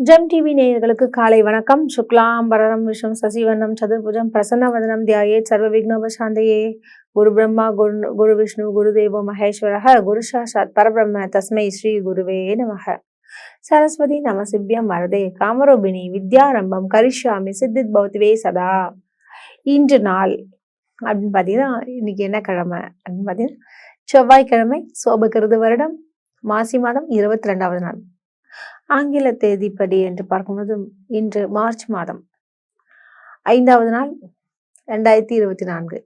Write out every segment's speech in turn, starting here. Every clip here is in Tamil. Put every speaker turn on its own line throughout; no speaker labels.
ஜெம் டிவி நேயர்களுக்கு காலை வணக்கம். சுக்லாம் பரதம் விஷ்ணு சசிவர்ணம் சதுர்புஜம் பிரசன்னவதனம் தியாயேத் சர்வ விக்னோபசாந்தயே. குரு பிரம்மா குரு விஷ்ணு குரு தேவோ மகேஸ்வரः குரு சாட்சாத் பரபிரம்ம தஸ்மை ஸ்ரீ குருவே நமः. சரஸ்வதி நமசிவ்யம் வரதே காமரூபிணி வித்யாரம்பம் கரிஷ்யாமி சித்தித் பௌத்திவே சதா. இன்று நாள் அப்படின்னு பார்த்தீங்கன்னா, இன்னைக்கு என்ன கிழமை அப்படின்னு பார்த்தீங்கன்னா, செவ்வாய்க்கிழமை, சோபகிருது வருடம், மாசி மாதம் 22வது நாள். ஆங்கில தேதிப்படி என்று பார்க்கும்போது இன்று மார்ச் மாதம் 5வது நாள் 2024.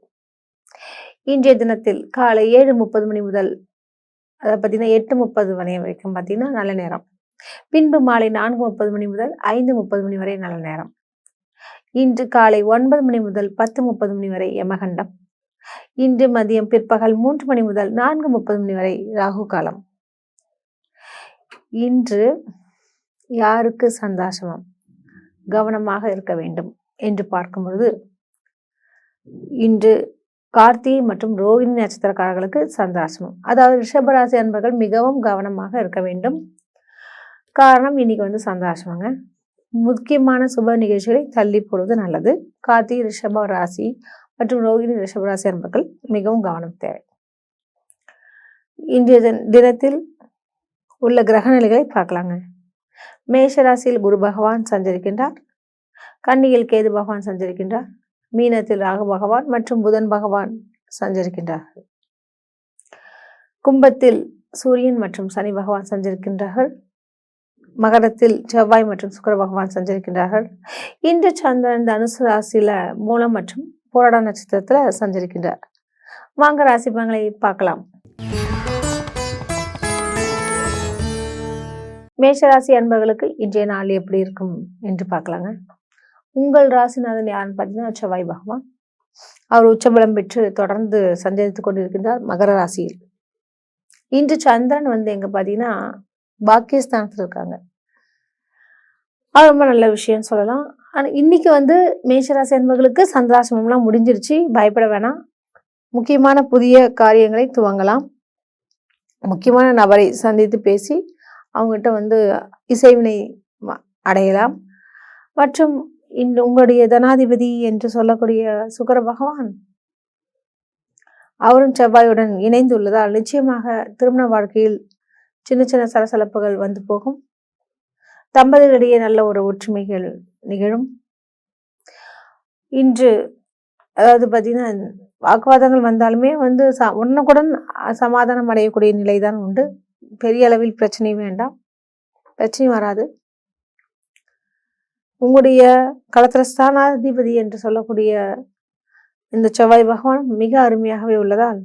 இன்றைய தினத்தில் காலை 7:30 மணி முதல் அதை பார்த்தீங்கன்னா 8:30 மணி வரைக்கும் பார்த்தீங்கன்னா நல்ல நேரம். பின்பு மாலை 4:30 மணி முதல் 5:30 மணி வரை நல்ல நேரம். இன்று காலை 9 மணி முதல் 10:30 மணி வரை யமகண்டம். இன்று மதியம் பிற்பகல் 3 மணி முதல் 4:30 மணி வரை ராகு காலம். இன்று யாருக்கு சந்தாசமம், கவனமாக இருக்க வேண்டும் என்று பார்க்கும் பொழுது, இன்று கார்த்திகை மற்றும் ரோகிணி நட்சத்திரக்காரர்களுக்கு சந்தாசமம். அதாவது ரிஷபராசி அன்பர்கள் மிகவும் கவனமாக இருக்க வேண்டும். காரணம், இன்னைக்கு சந்தாசமங்க. முக்கியமான சுப நிகழ்ச்சிகளை தள்ளி போடுவது நல்லது. கார்த்திகை ரிஷப ராசி மற்றும் ரோகிணி ரிஷபராசி அன்பர்கள் மிகவும் கவனம் தேவை. இன்றைய தினத்தில் உள்ள கிரக நிலைகளை பார்க்கலாங்க. மேஷராசியில் குரு பகவான் சஞ்சரிக்கின்றார். கன்னியில் கேது பகவான் சஞ்சரிக்கின்றார். மீனத்தில் ராகு பகவான் மற்றும் புதன் பகவான் சஞ்சரிக்கின்றார்கள். கும்பத்தில் சூரியன் மற்றும் சனி பகவான் சஞ்சரிக்கின்றார்கள். மகரத்தில் செவ்வாய் மற்றும் சுக்கிர பகவான் சஞ்சரிக்கின்றார்கள். இன்று சந்திரன் தனுசு ராசியில மூலம் மற்றும் போராட நட்சத்திரத்துல சஞ்சரிக்கின்றார். வாங்க ராசி பலன்களை பார்க்கலாம். மேஷராசி அன்பர்களுக்கு இன்றைய நாள் எப்படி இருக்கும் என்று பார்க்கலாங்க. உங்கள் ராசிநாதன் யாருன்னு பார்த்தீங்கன்னா செவ்வாய் பகவான். அவர் உச்சபலம் பெற்று தொடர்ந்து சஞ்சரித்துக் கொண்டிருக்கின்றார் மகர ராசியில். இன்று சந்திரன் எங்க பார்த்தீங்கன்னா பாக்கியஸ்தானத்தில் இருக்காங்க. அது ரொம்ப நல்ல விஷயம் சொல்லலாம். ஆனால் இன்னைக்கு மேஷராசி அன்பர்களுக்கு சந்திராசிரமம்லாம் முடிஞ்சிருச்சு, பயப்பட வேணாம். முக்கியமான புதிய காரியங்களை துவங்கலாம். முக்கியமான நபரை சந்தித்து பேசி அவங்ககிட்ட இசைவினை அடையலாம். மற்றும் உங்களுடைய தனாதிபதி என்று சொல்லக்கூடிய சுக்கிர பகவான் அவரும் செவ்வாயுடன் இணைந்துள்ளதால் நிச்சயமாக திருமண வாழ்க்கையில் சின்ன சின்ன சலசலப்புகள் போகும். தம்பதிகளிடையே நல்ல ஒரு ஒற்றுமைகள் நிகழும். இன்று அதாவது பார்த்தீங்கன்னா, வாக்குவாதங்கள் வந்தாலுமே உடனுக்குடன் சமாதானம் அடையக்கூடிய நிலைதான் உண்டு. பெரிய அளவில் பிரச்சனை வேண்டாம், பிரச்சனை வராது. உங்களுடைய களத்திரஸ்தானாதிபதி என்று சொல்லக்கூடிய இந்த செவ்வாய் பகவான் மிக அருமையாகவே உள்ளதால்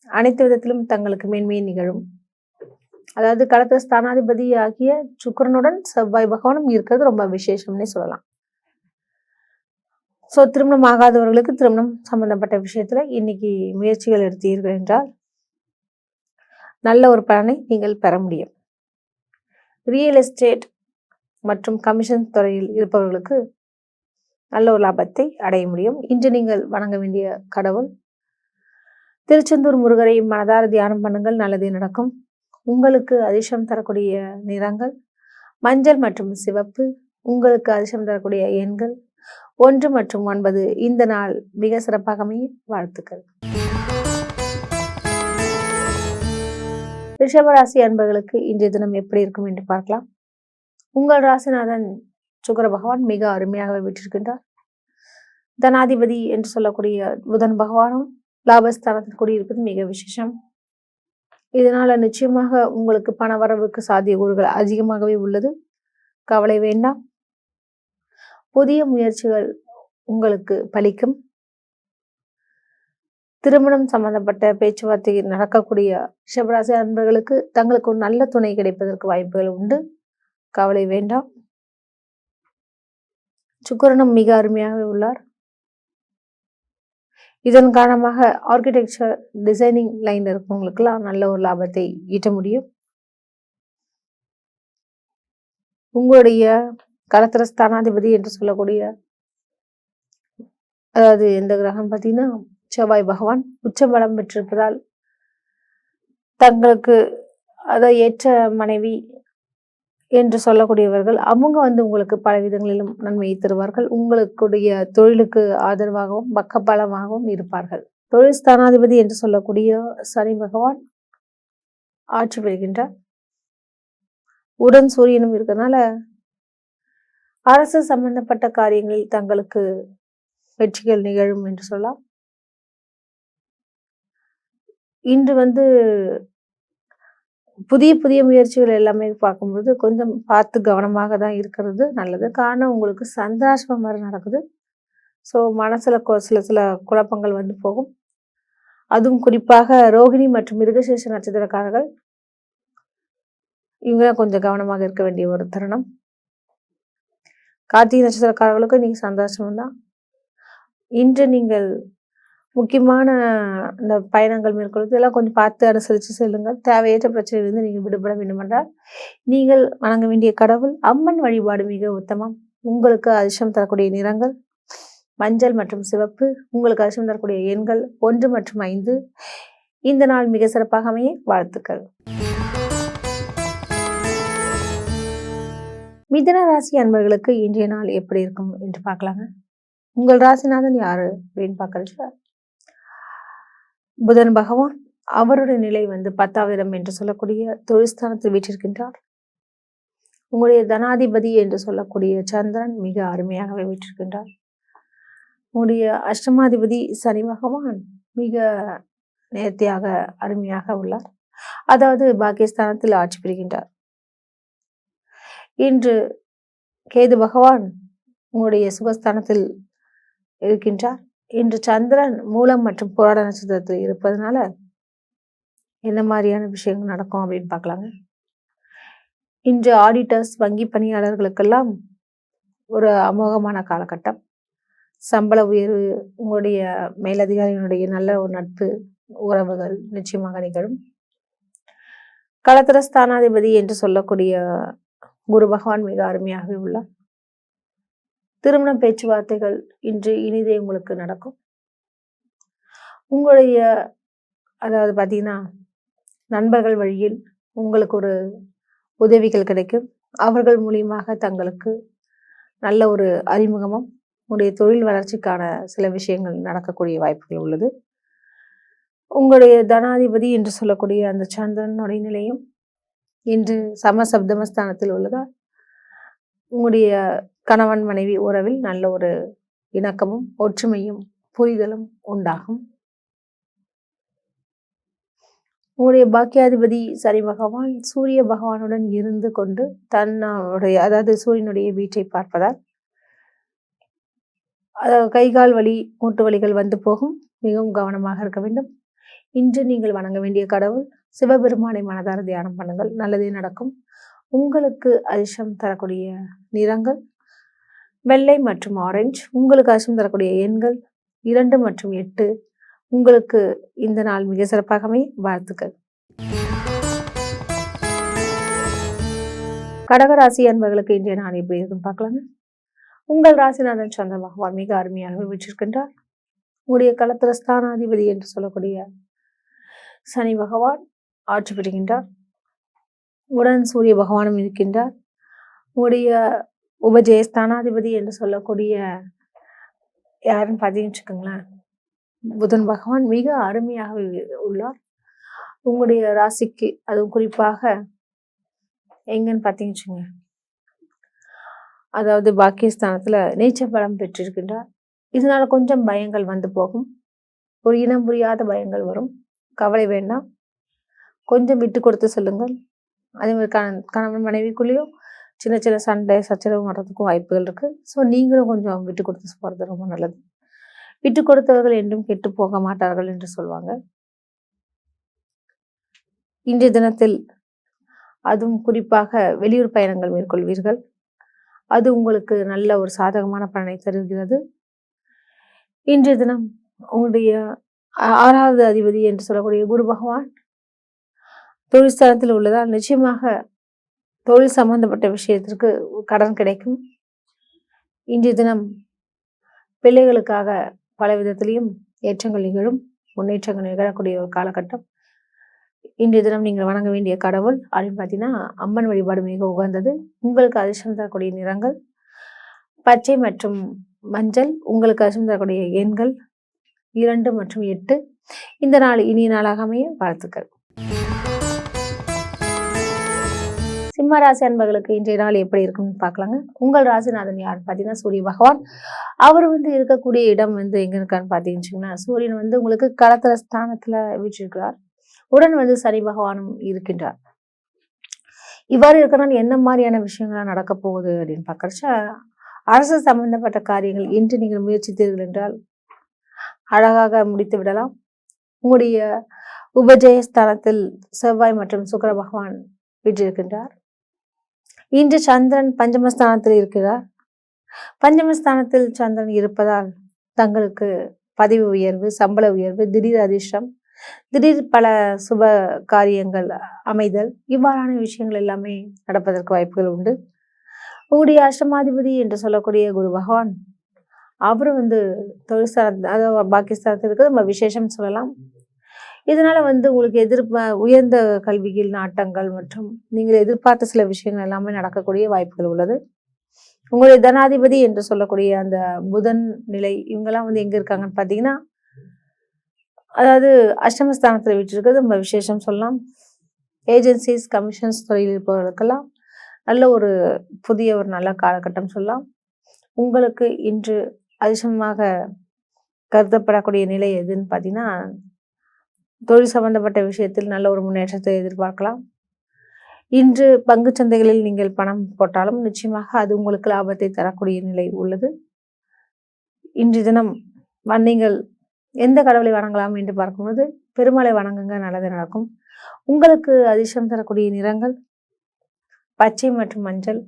அனைத்து விதத்திலும் தங்களுக்கு மேன்மையை நிகழும். அதாவது களத்திரஸ்தானாதிபதி ஆகிய சுக்கிரனுடன் செவ்வாய் பகவானும் இருக்கிறது ரொம்ப விசேஷம்னே சொல்லலாம். ஸோ திருமணம் ஆகாதவர்களுக்கு திருமணம் சம்பந்தப்பட்ட விஷயத்துல இன்னைக்கு முயற்சிகள் எடுத்தீர்கள் என்றால் நல்ல ஒரு பலனை நீங்கள் பெற முடியும். ரியல் எஸ்டேட் மற்றும் கமிஷன் துறையில் இருப்பவர்களுக்கு நல்ல ஒரு லாபத்தை அடைய முடியும். இன்று நீங்கள் வணங்க வேண்டிய கடவுள் திருச்செந்தூர் முருகரை மனதார தியானம் பண்ணுங்கள், நல்லதே நடக்கும். உங்களுக்கு அதிர்ஷ்டம் தரக்கூடிய நிறங்கள் மஞ்சள் மற்றும் சிவப்பு. உங்களுக்கு அதிர்ஷ்டம் தரக்கூடிய எண்கள் 1 மற்றும் 9. இந்த நாள் மிக சிறப்பாக அமைய வாழ்த்துக்கள். ரிஷபராசி அன்பர்களுக்கு இன்றைய தினம் எப்படி இருக்கும் என்று பார்க்கலாம். உங்கள் ராசிநாதன் சுக்கிர பகவான் மிக அருமையாக வீற்றிருக்கின்றார். தனாதிபதி என்று சொல்லக்கூடிய புதன் பகவானும் லாபஸ்தானத்தில் கூடியிருப்பது மிக விசேஷம். இதனால நிச்சயமாக உங்களுக்கு பண வரவுக்கு சாத்தியக்கூறுகள் அதிகமாகவே உள்ளது. கவலை வேண்டாம். புதிய முயற்சிகள் உங்களுக்கு பலிக்கும். திருமணம் சம்பந்தப்பட்ட பேச்சுவார்த்தை நடக்கக்கூடிய ரிஷபராசி அன்பர்களுக்கு தங்களுக்கு ஒரு நல்ல துணை கிடைப்பதற்கு வாய்ப்புகள் உண்டு. கவலை வேண்டாம். சுக்கிரனும் மிக அருமையாகவே உள்ளார். இதன் காரணமாக ஆர்கிடெக்சர் டிசைனிங் லைன்ல இருக்கவங்களுக்கெல்லாம் நல்ல ஒரு லாபத்தை ஈட்ட முடியும். உங்களுடைய களத்திரஸ்தானாதிபதி என்று சொல்லக்கூடிய அதாவது எந்த கிரகம் பார்த்தீங்கன்னா செவ்வாய் பகவான் உச்சபலம் பெற்றிருப்பதால் தங்களுக்கு அதை ஏற்ற மனைவி என்று சொல்லக்கூடியவர்கள் அவங்க உங்களுக்கு பல விதங்களிலும் நன்மையை தருவார்கள். உங்களுடைய தொழிலுக்கு ஆதரவாகவும் பக்கபலமாகவும் இருப்பார்கள். தொழில் ஸ்தானாதிபதி என்று சொல்லக்கூடிய சனி பகவான் ஆட்சி பெறுகின்றார். உடன் சூரியனும் இருக்கிறதுனால அரசு சம்பந்தப்பட்ட காரியங்களில் தங்களுக்கு வெற்றிகள் நிகழும் என்று சொல்லலாம். இன்று புதிய புதிய முயற்சிகள் எல்லாமே பார்க்கும்போது கொஞ்சம் பார்த்து கவனமாக தான் இருக்கிறது நல்லது. காரணம் உங்களுக்கு சந்திராஷ்டமம் மாதிரி நடக்குது. ஸோ மனசுல சில சில குழப்பங்கள் போகும். அதுவும் குறிப்பாக ரோகிணி மற்றும் மிருகசீரிஷ நட்சத்திரக்காரர்கள் இவங்க கொஞ்சம் கவனமாக இருக்க வேண்டிய ஒரு தருணம். கார்த்திகை நட்சத்திரக்காரர்களுக்கு இன்னைக்கு சந்தோஷம் தான். இன்று நீங்கள் முக்கியமான இந்த பயணங்கள் மேற்கொள்வது இதெல்லாம் கொஞ்சம் பார்த்து அனுசரித்து செல்லுங்கள். தேவையற்ற பிரச்சனையிலிருந்து நீங்கள் விடுபட வேண்டும் என்றால் நீங்கள் வணங்க வேண்டிய கடவுள் அம்மன் வழிபாடு மிக உத்தமம். உங்களுக்கு அதிர்ஷ்டம் தரக்கூடிய நிறங்கள் மஞ்சள் மற்றும் சிவப்பு. உங்களுக்கு அதிர்ஷ்டம் தரக்கூடிய எண்கள் 1 மற்றும் 5. இந்த நாள் மிக சிறப்பாக அமைய வாழ்த்துக்கள். மிதுன ராசி அன்பர்களுக்கு இன்றைய நாள் எப்படி இருக்கும் என்று பார்க்கலாங்க. உங்கள் ராசிநாதன் யாரு அப்படின்னு பார்க்கறது புதன் பகவான். அவருடைய நிலை 10வது இடம் என்று சொல்லக்கூடிய தொழில்ஸ்தானத்தில் வீற்றிருக்கின்றார். உங்களுடைய தனாதிபதி என்று சொல்லக்கூடிய சந்திரன் மிக அருமையாகவே வீற்றிருக்கின்றார். உங்களுடைய அஷ்டமாதிபதி சனி பகவான் மிக நேர்த்தியாக அருமையாக உள்ளார். அதாவது பாக்கியஸ்தானத்தில் ஆட்சி பெறுகின்றார். இன்று கேது பகவான் உங்களுடைய சுகஸ்தானத்தில் இருக்கின்றார். இன்று சந்திரன் மூலம் மற்றும் புராட நட்சத்திரத்தில் இருப்பதனால என்ன மாதிரியான விஷயங்கள் நடக்கும் அப்படின்னு பார்க்கலாங்க. இன்று ஆடிட்டர்ஸ் வங்கி பணியாளர்களுக்கெல்லாம் ஒரு அமோகமான காலகட்டம். சம்பள உயர்வு, உங்களுடைய மேலதிகாரிகளுடைய நல்ல ஒரு நட்பு உறவுகள் நிச்சயமாக நிகழும். களத்திர ஸ்தானாதிபதி என்று சொல்லக்கூடிய குரு பகவான் மிக அருமையாகவே உள்ளார். திருமண பேச்சுவார்த்தைகள் இன்று இனிதே உங்களுக்கு நடக்கும். உங்களுடைய அதாவது பார்த்தீங்கன்னா நண்பர்கள் வழியில் உங்களுக்கு ஒரு உதவிகள் கிடைக்கும். அவர்கள் மூலியமாக தங்களுக்கு நல்ல ஒரு அறிமுகமும் உங்களுடைய தொழில் வளர்ச்சிக்கான சில விஷயங்கள் நடக்கக்கூடிய வாய்ப்புகள் உள்ளது. உங்களுடைய தனாதிபதி என்று சொல்லக்கூடிய அந்த சந்திரனுடைய நிலையும் இன்று சமசப்தமஸ்தானத்தில் உள்ளதால் உங்களுடைய கணவன் மனைவி உறவில் நல்ல ஒரு இணக்கமும் ஒற்றுமையும் புரிதலும் உண்டாகும். உங்களுடைய பாக்கியாதிபதி சனி பகவான் சூரிய பகவானுடன் இருந்து கொண்டு அதாவது சூரியனுடைய வீட்டை பார்ப்பதால் கைகால் வலி மூட்டு வலிகள் போகும். மிகவும் கவனமாக இருக்க வேண்டும். இன்று நீங்கள் வணங்க வேண்டிய கடவுள் சிவபெருமானை மனதார தியானம் பண்ணுங்கள், நல்லதே நடக்கும். உங்களுக்கு அதிர்ஷ்டம் தரக்கூடிய நிறங்கள் வெள்ளை மற்றும் ஆரஞ்சு. உங்களுக்கு அதிர்ஷ்டம் தரக்கூடிய எண்கள் 2 மற்றும் 8. உங்களுக்கு இந்த நாள் மிக சிறப்பாகவே வாழ்த்துக்கள். கடகராசி அன்பர்களுக்கு இன்றைய நாள் எப்படி இருக்குன்னு பார்க்கலாங்க. உங்கள் ராசிநாதன் சந்திர பகவான் மிக அருமையாகவே வீற்றிருக்கின்றார். உங்களுடைய களத்திர ஸ்தானாதிபதி என்று சொல்லக்கூடிய சனி பகவான் ஆட்சி பெறுகின்றார். உடன் சூரிய பகவானும் இருக்கின்றார். உங்களுடைய உபஜய ஸ்தானாதிபதி என்று சொல்லக்கூடிய யாருன்னு பார்த்தீங்கன்னு வச்சுக்கோங்களேன், புதன் பகவான் மிக அருமையாக உள்ளார். உங்களுடைய ராசிக்கு அதுவும் குறிப்பாக எங்கன்னு பார்த்தீங்கன்னு வச்சுங்க, அதாவது பாக்கியஸ்தானத்துல நீச்ச பலம் பெற்றிருக்கின்றார். இதனால கொஞ்சம் பயங்கள் போகும். ஒரு இனம் புரியாத பயங்கள் வரும். கவலை வேண்டாம், கொஞ்சம் விட்டு கொடுத்து செல்லுங்கள். அதே மாதிரி கணவன் மனைவிக்குள்ளேயும் சின்ன சின்ன சண்டை சச்சரவு வர்றதுக்கும் வாய்ப்புகள் இருக்கு. ஸோ நீங்களும் கொஞ்சம் விட்டு கொடுத்து போகிறது ரொம்ப நல்லது. விட்டு கொடுத்தவர்கள் என்றும் கெட்டு போக மாட்டார்கள் என்று சொல்லுவாங்க. இன்றைய தினத்தில் அதுவும் குறிப்பாக வெளியூர் பயணங்கள் மேற்கொள்வீர்கள். அது உங்களுக்கு நல்ல ஒரு சாதகமான பலனை தருகிறது. இன்றைய தினம் உங்களுடைய 6வது அதிபதி என்று சொல்லக்கூடிய குரு பகவான் தொழில்ஸ்தானத்தில் உள்ளதால் நிச்சயமாக தொழில் சம்பந்தப்பட்ட விஷயத்திற்கு கடன் கிடைக்கும். இன்றைய தினம் பிள்ளைகளுக்காக பல விதத்திலையும் ஏற்றங்கள் நிகழும், முன்னேற்றங்கள் நிகழக்கூடிய ஒரு காலகட்டம். இன்றைய தினம் நீங்கள் வணங்க வேண்டிய கடவுள் அப்படின்னு பார்த்தீங்கன்னா அம்மன் வழிபாடு மிக உகந்தது. உங்களுக்கு அதிர்ஷ்டம் தரக்கூடிய நிறங்கள் பச்சை மற்றும் மஞ்சள். உங்களுக்கு அதிர்ஷ்டம் தரக்கூடிய எண்கள் 2 மற்றும் 8. இந்த நாள் இனிய நாளாக அமைய வாழ்த்துக்கள். சிம்ம ராசி அன்பர்களுக்கு இன்றைய நாள் எப்படி இருக்குன்னு பார்க்கலாங்க. உங்கள் ராசிநாதன் யாருன்னு பார்த்தீங்கன்னா சூரிய பகவான். அவர் இருக்கக்கூடிய இடம் எங்க இருக்கான்னு பார்த்தீங்கன்னா, சூரியன் உங்களுக்கு களத்திர ஸ்தானத்துல வீற்றிருக்கிறார். உடன் சனி பகவானும் இருக்கின்றார். இவ்வாறு இருக்கிறனால என்ன மாதிரியான விஷயங்கள்லாம் நடக்க போகுது அப்படின்னு பார்க்கறச்ச, அரசு சம்பந்தப்பட்ட காரியங்கள் இன்று நீங்கள் முயற்சித்தீர்கள் என்றால் அழகாக முடித்து விடலாம். உங்களுடைய உபஜயஸ்தானத்தில் செவ்வாய் மற்றும் சுக்கிர பகவான் வீற்றிருக்கின்றார். இன்று சந்திரன் பஞ்சமஸ்தானத்தில் இருக்கிறார். பஞ்சமஸ்தானத்தில் சந்திரன் இருப்பதால் தங்களுக்கு பதவி உயர்வு, சம்பள உயர்வு, திடீர் அதிர்ஷ்டம், திடீர் பல சுப காரியங்கள் அமைதல், இவ்வாறான விஷயங்கள் எல்லாமே நடப்பதற்கு வாய்ப்புகள் உண்டு. உங்களுடைய அஷ்டமாதிபதி என்று சொல்லக்கூடிய குரு பகவான் அவரு தொழில் ஸ்தானத்தில், அதாவது பாகிஸ்தானத்தில் நம்ம விசேஷம் சொல்லலாம். இதனால உங்களுக்கு உயர்ந்த கல்வியில் நாட்டங்கள் மற்றும் நீங்கள் எதிர்பார்த்த சில விஷயங்கள் எல்லாமே நடக்கக்கூடிய வாய்ப்புகள் உள்ளது. உங்களுடைய தனாதிபதி என்று சொல்லக்கூடிய அந்த புதன் நிலை இவங்கெல்லாம் எங்க இருக்காங்கன்னு பார்த்தீங்கன்னா, அதாவது அஷ்டமஸ்தானத்தில் விட்டிருக்கிறது நம்ம விசேஷம் சொல்லலாம். ஏஜென்சிஸ், கமிஷன்ஸ் துறையில் இருப்பவர்களுக்கெல்லாம் நல்ல ஒரு புதிய ஒரு நல்ல காலகட்டம் சொல்லலாம். உங்களுக்கு இன்று அதிர்ஷ்டமாக கருதப்படக்கூடிய நிலை எதுன்னு பார்த்தீங்கன்னா, தொழில் சம்பந்தப்பட்ட விஷயத்தில் நல்ல ஒரு முன்னேற்றத்தை எதிர்பார்க்கலாம். இன்று பங்கு சந்தைகளில் நீங்கள் பணம் போட்டாலும் நிச்சயமாக அது உங்களுக்கு லாபத்தை தரக்கூடிய நிலை உள்ளது. இன்று தினம் நீங்கள் எந்த கடவுளை வணங்கலாம் என்று பார்க்கும்போது பெருமாளை வணங்குங்க, நல்லது நடக்கும். உங்களுக்கு அதிர்ஷ்டம் தரக்கூடிய நிறங்கள் பச்சை மற்றும் மஞ்சள்.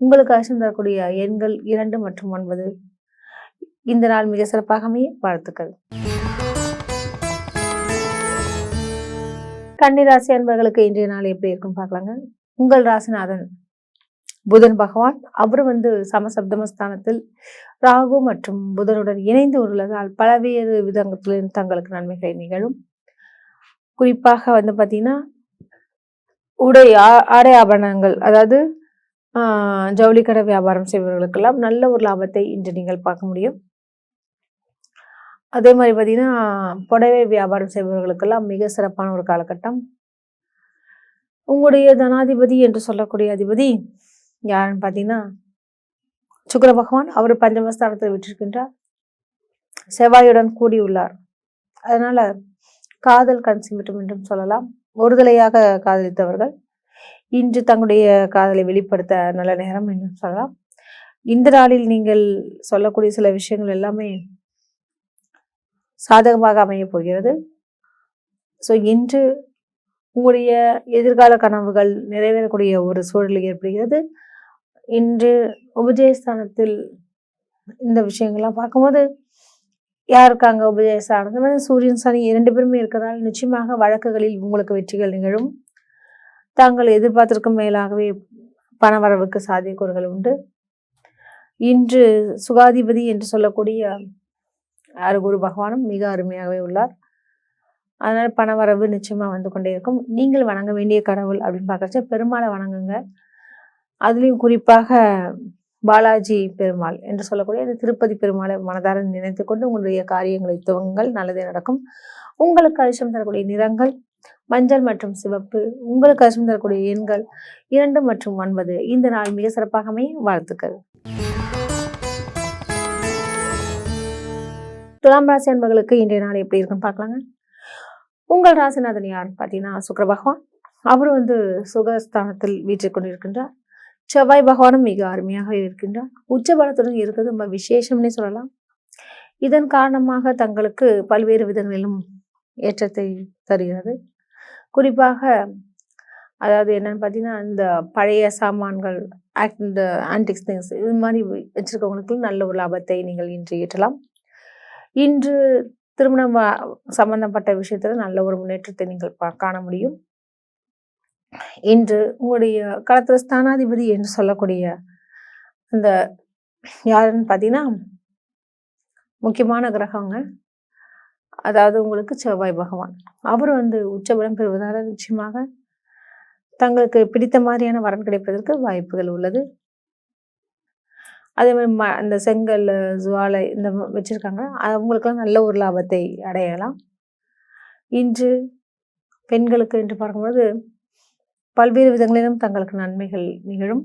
உங்களுக்கு அதிர்ஷ்டம் தரக்கூடிய எண்கள் 2 மற்றும் 9. இந்த நாள் மிக சிறப்பாக அமைய வாழ்த்துக்கள். கன்னிராசி அன்பர்களுக்கு இன்றைய நாள் எப்படி இருக்கும் பார்க்கலாங்க. உங்கள் ராசிநாதன் புதன் பகவான் அவர் சமசப்தமஸ்தானத்தில் ராகு மற்றும் புதனுடன் இணைந்து உள்ளதால் பல்வேறு விதங்களில் தங்களுக்கு நன்மைகளை நிகழும். குறிப்பாக பார்த்தீங்கன்னா ஆடை ஆபரணங்கள், அதாவது ஜவுளிக்கடை வியாபாரம் செய்பவர்களுக்கெல்லாம் நல்ல ஒரு லாபத்தை இன்று நீங்கள் பார்க்க முடியும். அதே மாதிரி பார்த்தீங்கன்னா புடவை வியாபாரம் செய்பவர்களுக்கெல்லாம் மிக சிறப்பான ஒரு காலகட்டம். உங்களுடைய தனாதிபதி என்று சொல்லக்கூடிய அதிபதி யாருன்னு பார்த்தீங்கன்னா சுக்கிர பகவான். அவர் பஞ்சமஸ்தானத்தில் விட்டிருக்கின்றார். செவ்வாயுடன் கூடியுள்ளார். அதனால காதல் கன்சிமிட்டும் என்றும் சொல்லலாம். ஒருதலையாக காதலித்தவர்கள் இன்று தங்களுடைய காதலை வெளிப்படுத்த நல்ல நேரம் என்றும் சொல்லலாம். இந்த நாளில் நீங்கள் சொல்லக்கூடிய சில விஷயங்கள் எல்லாமே சாதகமாக அமைய போகிறது. ஸோ இன்று உங்களுடைய எதிர்கால கனவுகள் நிறைவேறக்கூடிய ஒரு சூழல் ஏற்படுகிறது. இன்று உபஜயஸ்தானத்தில் இந்த விஷயங்கள்லாம் பார்க்கும்போது யாருக்காங்க உபஜயஸ்தானத்தில் சூரியன் சனி 2 பேருமே இருக்கிறதால் நிச்சயமாக வழக்குகளில் உங்களுக்கு வெற்றிகள் நிகழும். தாங்கள் எதிர்பார்த்திருக்கும் மேலாகவே பணவரவுக்கு சாத்தியக்கூறுகள் உண்டு. இன்று சுகாதிபதி என்று சொல்லக்கூடிய குரு பகவானும் மிக அருமையாகவே உள்ளார். அதனால பணவரவு நிச்சயமா கொண்டே இருக்கும். நீங்கள் வணங்க வேண்டிய கடவுள் அப்படின்னு பார்க்கறச்ச பெருமாளை வணங்குங்க. அதுலேயும் குறிப்பாக பாலாஜி பெருமாள் என்று சொல்லக்கூடிய இந்த திருப்பதி பெருமாளை மனதார நினைத்து கொண்டு உங்களுடைய காரியங்களை துவங்குங்கள், நல்லதே நடக்கும். உங்களுக்கு அதிர்ஷ்டம் தரக்கூடிய நிறங்கள் மஞ்சள் மற்றும் சிவப்பு. உங்களுக்கு அதிர்ஷ்டம் தரக்கூடிய எண்கள் 2 மற்றும் 9. இந்த நாள் மிக சிறப்பாக அமைய வாழ்த்துக்கள். துலாம் ராசி அன்பர்களுக்கு இன்றைய நாள் எப்படி இருக்குன்னு பார்க்கலாங்க. உங்கள் ராசிநாதன் யாருன்னு பார்த்தீங்கன்னா சுக்கிர பகவான். அவர் சுகஸ்தானத்தில் வீற்றிக் கொண்டிருக்கின்றார். செவ்வாய் பகவானும் மிக அருமையாக இருக்கின்றார். உச்ச பலத்துடன் இருக்கிறது ரொம்ப விசேஷம்னே சொல்லலாம். இதன் காரணமாக தங்களுக்கு பல்வேறு விதங்களிலும் ஏற்றத்தை தருகிறது. குறிப்பாக அதாவது என்னன்னு பார்த்தீங்கன்னா இந்த பழைய சாமான்கள், இந்த ஆன்டிக்ஸ் திங்ஸ் இது மாதிரி வச்சிருக்கவங்களுக்கு நல்ல ஒரு லாபத்தை நீங்கள் இன்று ஈட்டலாம். இன்று திருமணம் சம்பந்தப்பட்ட விஷயத்துல நல்ல ஒரு முன்னேற்றத்தை நீங்கள் காண முடியும். இன்று உங்களுடைய களத்திர ஸ்தானாதிபதி என்று சொல்லக்கூடிய அந்த யாருன்னு பார்த்தீங்கன்னா முக்கியமான கிரகங்க. அதாவது உங்களுக்கு செவ்வாய் பகவான் அவர் உச்சபலம் பெறுவதால் நிச்சயமாக தங்களுக்கு பிடித்த மாதிரியான வரன் கிடைப்பதற்கு வாய்ப்புகள் உள்ளது. அதே மாதிரி அந்த செங்கல் ஜுவாலை இந்த வச்சிருக்காங்க அவங்களுக்கெல்லாம் நல்ல ஒரு லாபத்தை அடையலாம். இன்று பெண்களுக்கு என்று பார்க்கும்போது பல்வேறு விதங்களிலும் தங்களுக்கு நன்மைகள் நிகழும்.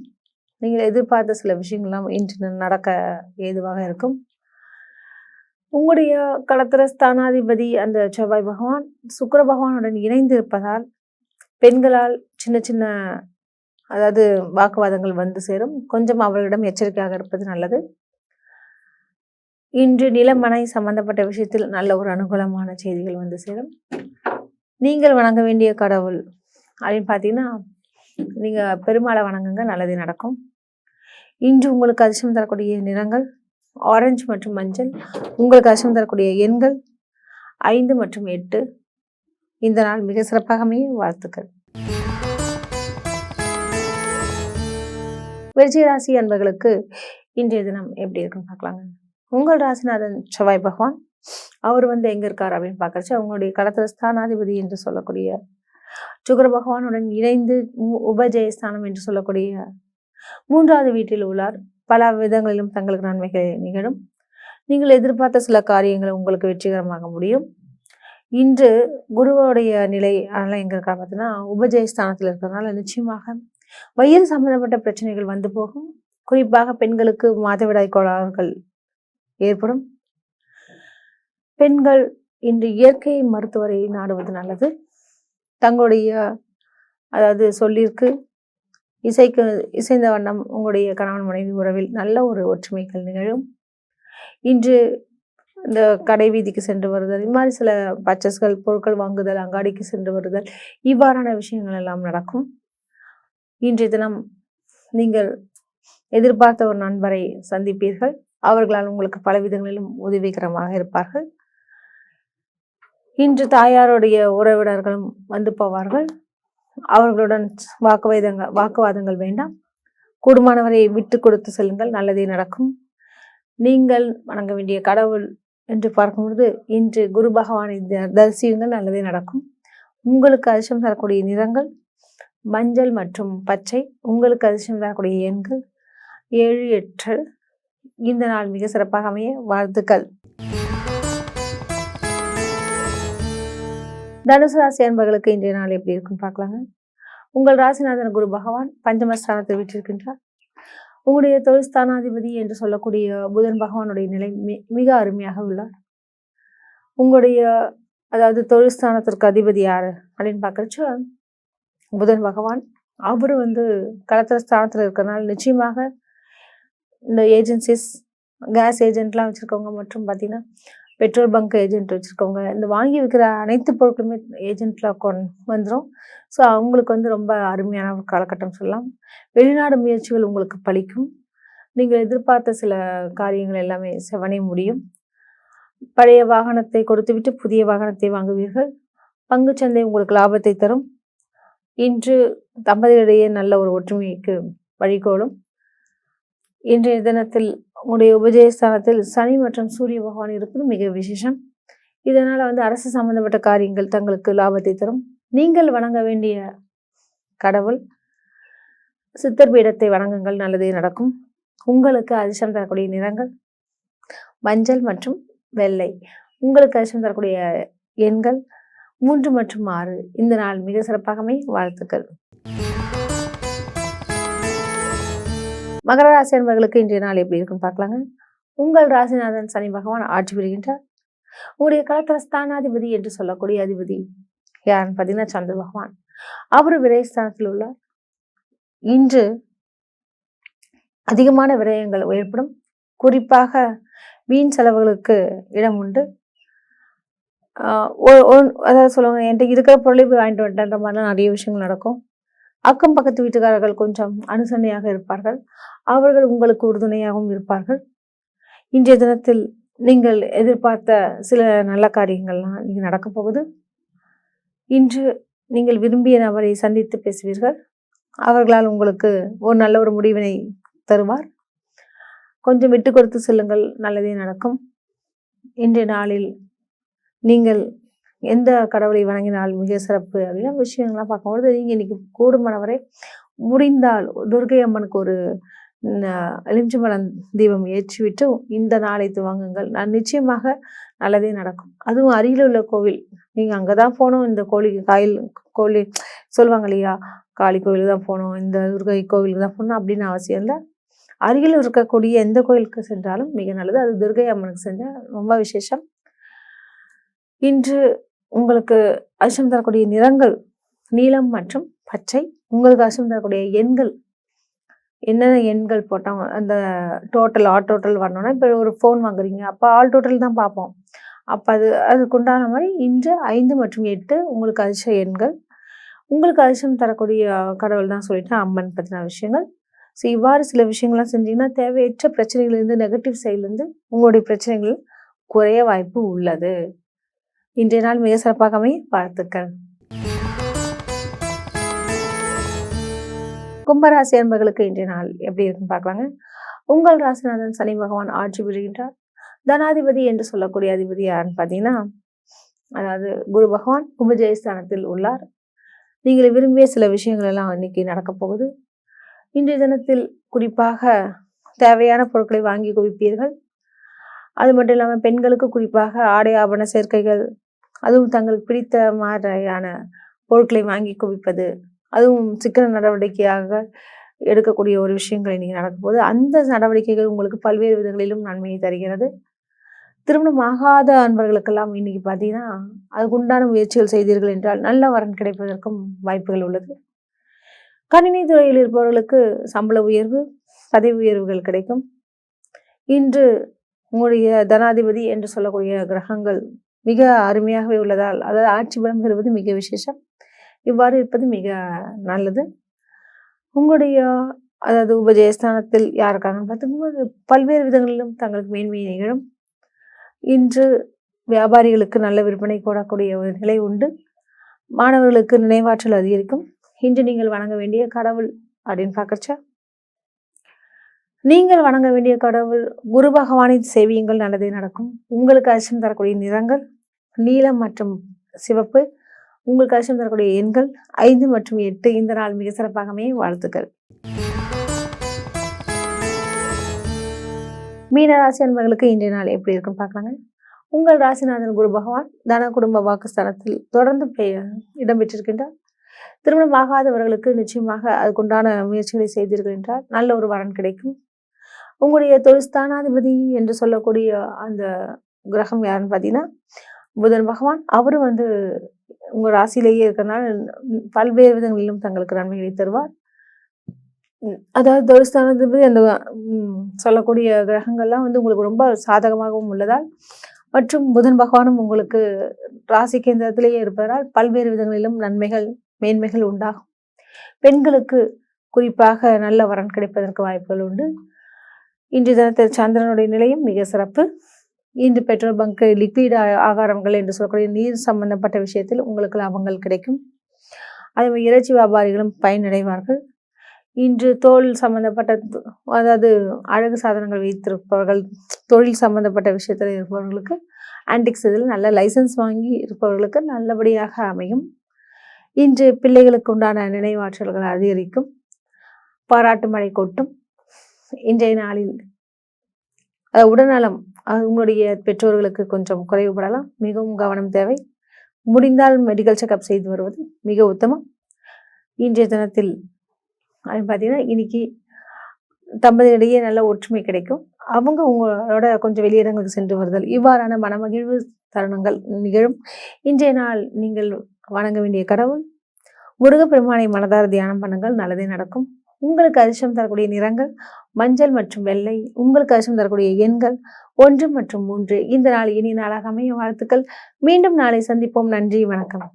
நீங்கள் எதிர்பார்த்த சில விஷயங்கள்லாம் இன்று நடக்க ஏதுவாக இருக்கும். உங்களுடைய களத்திர ஸ்தானாதிபதி அந்த செவ்வாய் பகவான் சுக்கிர பகவானுடன் இணைந்து இருப்பதால் பெண்களால் சின்ன சின்ன அதாவது வாக்குவாதங்கள் வந்து சேரும். கொஞ்சம் அவர்களிடம் எச்சரிக்கையாக இருப்பது நல்லது. இன்று நிலமனை சம்பந்தப்பட்ட விஷயத்தில் நல்ல ஒரு அனுகூலமான செய்திகள் வந்து சேரும். நீங்கள் வணங்க வேண்டிய கடவுள் அப்படின்னு பார்த்தீங்கன்னா நீங்கள் பெருமாளை வணங்குங்க, நல்லதே நடக்கும். இன்று உங்களுக்கு அதிர்ஷ்டம் தரக்கூடிய நிறங்கள் ஆரஞ்சு மற்றும் மஞ்சள். உங்களுக்கு அதிர்ஷ்டம் தரக்கூடிய எண்கள் 5 மற்றும் 8. இந்த நாள் மிக சிறப்பாக அமைய வாழ்த்துக்கள். விருச்சிக ராசி அன்பர்களுக்கு இன்றைய தினம் எப்படி இருக்குன்னு பார்க்கலாங்க. உங்கள் ராசிநாதன் செவ்வாய் பகவான் அவர் எங்க இருக்கார் அப்படின்னு பார்க்கறச்சு அவங்களுடைய களத்திர ஸ்தானாதிபதி என்று சொல்லக்கூடிய சுக்கிர பகவானுடன் இணைந்து உபஜயஸ்தானம் என்று சொல்லக்கூடிய 3வது வீட்டில் உள்ளார். பல விதங்களிலும் தங்களுக்கு நன்மைகள் நிகழும். நீங்கள் எதிர்பார்த்த சில காரியங்களை உங்களுக்கு வெற்றிகரமாக முடியும். இன்று குருவோடைய நிலை அதெல்லாம் எங்க இருக்கா பார்த்தீங்கன்னா உபஜயஸ்தானத்தில் இருக்கிறதுனால நிச்சயமாக வயிறு சம்பந்தப்பட்ட பிரச்சனைகள் வந்து போகும். குறிப்பாக பெண்களுக்கு மாதவிடாய் கோளாறுகள் ஏற்படும். பெண்கள் இன்று இயற்கை மருத்துவரை நாடுவது நல்லது. தங்களுடைய அதாவது சொல்லிற்கு இசைந்த வண்ணம் உங்களுடைய கணவன் மனைவி உறவில் நல்ல ஒரு ஒற்றுமைகள் நிகழும். இன்று இந்த கடை வீதிக்கு சென்று வருதல், இது மாதிரி சில பர்ச்சேஸ்கள் பொருட்கள் வாங்குதல், அங்காடிக்கு சென்று வருதல், இவ்வாறான விஷயங்கள் எல்லாம் நடக்கும். இன்றைய தினம் நீங்கள் எதிர்பார்த்த ஒரு நண்பரை சந்திப்பீர்கள். அவர்களால் உங்களுக்கு பல விதங்களிலும் உதவிகரமாக இருப்பார்கள். இன்று தாயாருடைய உறவினர்களும் வந்து போவார்கள். அவர்களுடன் வாக்குவாதங்கள் வேண்டாம். கூடுமானவரை விட்டு கொடுத்து செல்லுங்கள், நல்லதே நடக்கும். நீங்கள் வணங்க வேண்டிய கடவுள் என்று பார்க்கும்பொழுது இன்று குரு பகவானை தரிசியுங்கள், நல்லதே நடக்கும். உங்களுக்கு அதிர்ஷ்டம் தரக்கூடிய நிறங்கள் மஞ்சள் மற்றும் பச்சை. உங்களுக்கு அதிர்ஷ்டம் தரக்கூடிய எண்கள் 7, 8. இந்த நாள் மிக சிறப்பாக அமைய வாழ்த்துக்கள். தனுசு ராசி அன்பர்களுக்கு இன்றைய நாள் எப்படி இருக்குன்னு பார்க்கலாங்க. உங்கள் ராசிநாதன் குரு பகவான் பஞ்சமஸ்தானத்தில் வீற்றிருக்கின்றார். உங்களுடைய தொழில் ஸ்தானாதிபதி என்று சொல்லக்கூடிய புதன் பகவானுடைய நிலை மிக அருமையாக உள்ளார். உங்களுடைய அதாவது தொழில் ஸ்தானத்திற்கு அதிபதி யாரு அப்படின்னு பார்க்கறச்சு புதன் பகவான். அவரு களத்திர ஸ்தானத்தில் இருக்கிறனால நிச்சயமாக இந்த ஏஜென்சிஸ் கேஸ் ஏஜென்ட்லாம் வச்சுருக்கவங்க மற்றும் பார்த்தீங்கன்னா பெட்ரோல் பங்க் ஏஜென்ட் வச்சுருக்கவங்க இந்த வாங்கி விற்கிற அனைத்து பொருட்களுமே ஏஜென்ட்டில் வந்துடும். ஸோ அவங்களுக்கு ரொம்ப அருமையான ஒரு காலகட்டம் சொல்லலாம். வெளிநாடு முயற்சிகள் உங்களுக்கு பலிக்கும். நீங்கள் எதிர்பார்த்த சில காரியங்கள் எல்லாமே செவனே முடியும். பழைய வாகனத்தை கொடுத்துவிட்டு புதிய வாகனத்தை வாங்குவீர்கள். பங்குச்சந்தை உங்களுக்கு லாபத்தை தரும். இன்று தம்பதியிடையே நல்ல ஒரு ஒற்றுமைக்கு வழிகோலும். இன்றைய தினத்தில் உங்களுடைய உபஜயஸ்தானத்தில் சனி மற்றும் சூரிய பகவான் இருப்பது மிக விசேஷம். இதனால் அரசு சம்பந்தப்பட்ட காரியங்கள் தங்களுக்கு லாபத்தை தரும். நீங்கள் வணங்க வேண்டிய கடவுள் சித்தர் பீடத்தை வணங்குங்கள், நல்லதே நடக்கும். உங்களுக்கு அதிர்ஷ்டம் தரக்கூடிய நிறங்கள் மஞ்சள் மற்றும் வெள்ளை. உங்களுக்கு அதிர்ஷ்டம் தரக்கூடிய எண்கள் 3 மற்றும் 6. இந்த நாள் மிக சிறப்பாகவே வாழ்த்துக்கள். மகர ராசி அன்பர்களுக்கு இன்றைய நாள் எப்படி இருக்குன்னு பார்க்கலாங்க. உங்கள் ராசிநாதன் சனி பகவான் ஆட்சி பெறுகின்றார். உங்களுடைய களத்திர ஸ்தானாதிபதி என்று சொல்லக்கூடிய அதிபதி யாருன்னு பார்த்தீங்கன்னா சந்திர பகவான். அவரு விரயஸ்தானத்தில் உள்ளார். இன்று அதிகமான விரயங்கள் ஏற்படும். குறிப்பாக வீண் செலவுகளுக்கு இடம் உண்டு. அதாவது சொல்லுவாங்க, என்கிட்ட இருக்கிற பொருளை போய் வாங்கிட்டு வந்துட்டேன்ற மாதிரிலாம் நிறைய விஷயங்கள் நடக்கும். அக்கம் பக்கத்து வீட்டுக்காரர்கள் கொஞ்சம் அனுசரணையாக இருப்பார்கள். அவர்கள் உங்களுக்கு உறுதுணையாகவும் இருப்பார்கள். இன்றைய தினத்தில் நீங்கள் எதிர்பார்த்த சில நல்ல காரியங்கள்லாம் நீங்கள் நடக்க போகுது. இன்று நீங்கள் விரும்பிய நபரை சந்தித்து பேசுவீர்கள். அவர்களால் உங்களுக்கு ஒரு நல்ல ஒரு முடிவினை தருவார். கொஞ்சம் விட்டு கொடுத்து செல்லுங்கள், நல்லதே நடக்கும். இன்றைய நாளில் நீங்கள் எந்த கடவுளை வணங்கினால் மிக சிறப்பு அப்படின்னா விஷயங்கள்லாம் பார்க்கும்பொழுது நீங்கள் இன்னைக்கு கூடுமானவரை முடிந்தால் துர்க்கை அம்மனுக்கு ஒரு எலுமிச்சம்பழம் தீபம் ஏற்றிவிட்டு இந்த நாளை துவங்குங்கள். நான் நிச்சயமாக நல்லதே நடக்கும். அதுவும் அருகில் உள்ள கோவில், நீங்கள் அங்கே தான் போகணும், இந்த கோவில் சொல்லுவாங்க இல்லையா, காளி கோவிலுக்கு தான் போகணும், இந்த துர்கை கோவிலுக்கு தான் போகணும் அப்படின்னு அவசியம் இல்லை. அருகில் இருக்கக்கூடிய எந்த கோயிலுக்கு சென்றாலும் மிக நல்லது. அது துர்கை அம்மனுக்கு செஞ்சால் ரொம்ப விசேஷம். இன்று உங்களுக்கு அதிர்ஷ்டம் தரக்கூடிய நிறங்கள் நீலம் மற்றும் பச்சை. உங்களுக்கு அதிர்ஷ்டம் தரக்கூடிய எண்கள் என்னென்ன எண்கள் போட்டால் அந்த ஆல் டோட்டல் வரணும்னா, இப்போ ஒரு ஃபோன் வாங்குறீங்க, அப்போ ஆல் டோட்டல் தான் பார்ப்போம். அப்போ அதுக்குண்டான மாதிரி இன்று 5 மற்றும் 8 உங்களுக்கு அதிர்ஷ்ட எண்கள். உங்களுக்கு அதிர்ஷ்டம் தரக்கூடிய கடவுள் தான் சொல்லிட்டேன், அம்மன் பற்றின விஷயங்கள். ஸோ இவ்வாறு சில விஷயங்கள்லாம் செஞ்சீங்கன்னா தேவையற்ற பிரச்சனைகள்லேருந்து, நெகட்டிவ் சைட்லேருந்து உங்களுடைய பிரச்சனைகள் குறைய வாய்ப்பு உள்ளது. இன்றைய நாள் மிக சிறப்பாக அமைய வாழ்த்துக்கள். கும்பராசி அன்பர்களுக்கு இன்றைய நாள் எப்படி இருக்குன்னு பார்க்கலாங்க. உங்கள் ராசிநாதன் சனி பகவான் ஆட்சி பெறுகின்றார். தனாதிபதி என்று சொல்லக்கூடிய அதிபதி யாருன்னு பார்த்தீங்கன்னா, அதாவது குரு பகவான் உபஜயஸ்தானத்தில் உள்ளார். நீங்கள் விரும்பிய சில விஷயங்கள் எல்லாம் இன்னைக்கு நடக்க போகுது. இன்றைய தினத்தில் குறிப்பாக தேவையான பொருட்களை வாங்கி குவிப்பீர்கள். அது மட்டும் இல்லாமல் பெண்களுக்கு குறிப்பாக ஆடை ஆபரண சேர்க்கைகள், அதுவும் தங்களுக்கு பிடித்த மாதிரியான பொருட்களை வாங்கி குவிப்பது, அதுவும் சிக்கன நடவடிக்கையாக எடுக்கக்கூடிய ஒரு விஷயங்கள் இன்னைக்கு நடக்கும் போது அந்த நடவடிக்கைகள் உங்களுக்கு பல்வேறு விதங்களிலும் நன்மையை தருகிறது. திருமணம் ஆகாத அன்பர்களுக்கெல்லாம் இன்னைக்கு பார்த்தீங்கன்னா அதுக்கு உண்டான முயற்சிகள் செய்தீர்கள் என்றால் நல்ல வரன் கிடைப்பதற்கும் வாய்ப்புகள் உள்ளது. கணினி துறையில் இருப்பவர்களுக்கு சம்பள உயர்வு, பதவி உயர்வுகள் கிடைக்கும். இன்று உங்களுடைய தனாதிபதி என்று சொல்லக்கூடிய கிரகங்கள் மிக அருமையாகவே உள்ளதால், அதாவது ஆட்சி பலம் பெறுவது மிக விசேஷம். இவ்வாறு இருப்பது மிக நல்லது. உங்களுடைய அதாவது உபஜயஸ்தானத்தில் யார் இருக்காங்கன்னு பார்த்துக்கும்போது பல்வேறு விதங்களிலும் தங்களுக்கு மேன்மையை நிகழும். இன்று வியாபாரிகளுக்கு நல்ல விற்பனை கூடக்கூடிய ஒரு நிலை உண்டு. மாணவர்களுக்கு நினைவாற்றல் அதிகரிக்கும். இன்று நீங்கள் வணங்க வேண்டிய கடவுள் அப்படின்னு பார்க்கறச்சா, நீங்கள் வணங்க வேண்டிய கடவுள் குரு பகவானை சேவியுங்கள், நல்லதே நடக்கும். உங்களுக்கு அதிர்ஷ்டம் தரக்கூடிய நிறங்கள் நீலம் மற்றும் சிவப்பு. உங்களுக்கு அதிர்ஷ்டம் தரக்கூடிய எண்கள் 5 மற்றும் 8. இந்த நாள் மிக சிறப்பாகவே வாழ்த்துக்கள். மீன ராசி அன்பர்களுக்கு இன்றைய நாள் எப்படி இருக்குன்னு பார்க்கலாங்க. உங்கள் ராசிநாதன் குரு பகவான் தன குடும்ப வாக்குஸ்தானத்தில் தொடர்ந்து இடம்பெற்றிருக்கின்றார். திருமணம் ஆகாதவர்களுக்கு நிச்சயமாக அதுக்குண்டான முயற்சிகளை செய்தீர்கள் என்றால் நல்ல ஒரு வரன் கிடைக்கும். உங்களுடைய தொழில்ஸ்தானாதிபதி என்று சொல்லக்கூடிய அந்த கிரகம் யாருன்னு பார்த்தீங்கன்னா புதன் பகவான். அவரும் உங்கள் ராசியிலேயே இருக்கிறதுனால பல்வேறு விதங்களிலும் தங்களுக்கு நன்மைகளை தருவார். அதாவது தொழில்ஸ்தானாதிபதி அந்த சொல்லக்கூடிய கிரகங்கள்லாம் உங்களுக்கு ரொம்ப சாதகமாகவும் உள்ளதால், மற்றும் புதன் பகவானும் உங்களுக்கு ராசி கேந்திரத்திலேயே இருப்பதால் பல்வேறு விதங்களிலும் நன்மைகள் மேன்மைகள் உண்டாகும். பெண்களுக்கு குறிப்பாக நல்ல வரன் கிடைப்பதற்கு வாய்ப்புகள் உண்டு. இன்றைய தினத்தில் சந்திரனுடைய நிலையும் மிக சிறப்பு. இன்று பெட்ரோல் பங்க், லிக்விட் ஆகாரங்கள் என்று சொல்லக்கூடிய நீர் சம்பந்தப்பட்ட விஷயத்தில் உங்களுக்கு லாபங்கள் கிடைக்கும். அதே இறைச்சி வியாபாரிகளும் பயனடைவார்கள். இன்று தோல் சம்பந்தப்பட்ட, அதாவது அழகு சாதனங்கள் வைத்திருப்பவர்கள், தொழில் சம்பந்தப்பட்ட விஷயத்தில் இருப்பவர்களுக்கு, ஆன்டிக்ஸ் இதில் நல்ல லைசன்ஸ் வாங்கி இருப்பவர்களுக்கு நல்லபடியாக அமையும். இன்று பிள்ளைகளுக்கு உண்டான நினைவாற்றல்கள் அதிகரிக்கும். பாராட்டு மழை கொட்டும். இன்றைய நாளில் உடல்நலம், உங்களுடைய பெற்றோர்களுக்கு கொஞ்சம் குறைவுபடலாம், மிகவும் கவனம் தேவை. முடிந்தால் மெடிக்கல் செக்அப் செய்து வருவது மிக உத்தமம். இன்றைய தினத்தில் பார்த்தீங்கன்னா இன்னைக்கு தம்பதியிடையே நல்ல ஒற்றுமை கிடைக்கும். அவங்க உங்களோட கொஞ்சம் வெளியிடங்களுக்கு சென்று வருதல், இவ்வாறான மனமகிழ்வு தருணங்கள் நிகழும். இன்றைய நாள் நீங்கள் வணங்க வேண்டிய கடவுள் முருகப்பெருமானை மனதார தியானம் பண்ணுங்கள், நல்லதே நடக்கும். உங்களுக்கு அதிர்ஷ்டம் தரக்கூடிய நிறங்கள் மஞ்சள் மற்றும் வெள்ளை. உங்களுக்கு அதிர்ஷ்டம் தரக்கூடிய எண்கள் 1 மற்றும் 3. இந்த நாள் இனி நாளாக அமைய வாழ்த்துக்கள். மீண்டும் நாளை சந்திப்போம். நன்றி, வணக்கம்.